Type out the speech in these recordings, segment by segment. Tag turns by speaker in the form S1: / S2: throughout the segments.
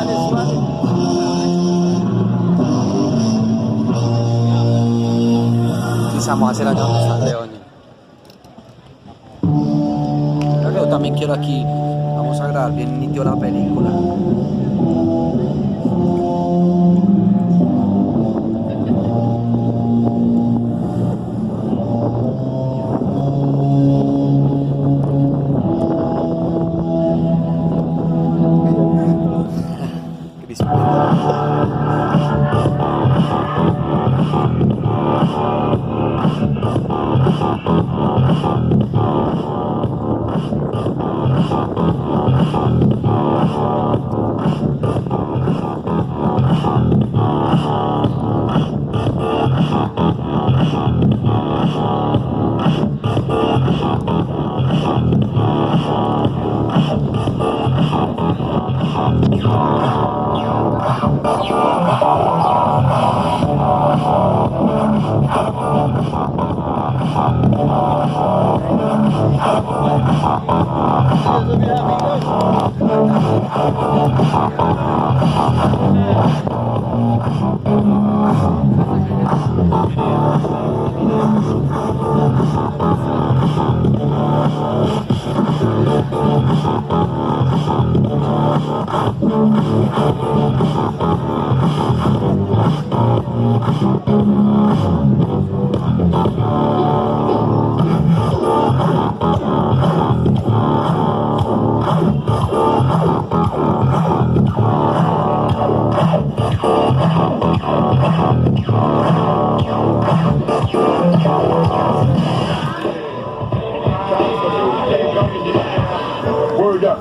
S1: suave. Quizás hacer acá donde está el león. Creo que yo también quiero aquí. Vamos a grabar bien nítido la película.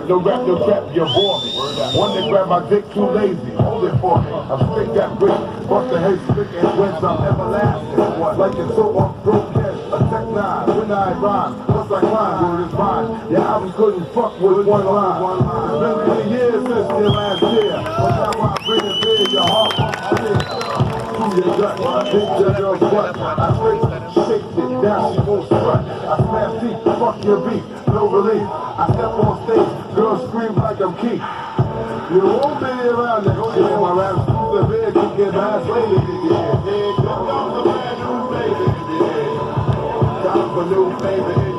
S2: No rap, no crap, you bore me. One that grab my dick too lazy, hold it for me. I stick that brick, bust the head, stick and wins, I'm everlasting. Like it's so off broke head, a tech nine, when I rhyme, plus I climb, word is mine. Yeah, I couldn't fuck with one line. It's been many years since your last year, but now I bring it in your heart, your gut, big your girl's butt. I straight shake it, down she won't strut. I smash deep, fuck your beat, no relief. I step on stage, girls scream like I'm Keith. You won't be around there, go get my rap, the bed, you get my lady, yeah. Come on, the brand new baby, yeah. Time for new baby.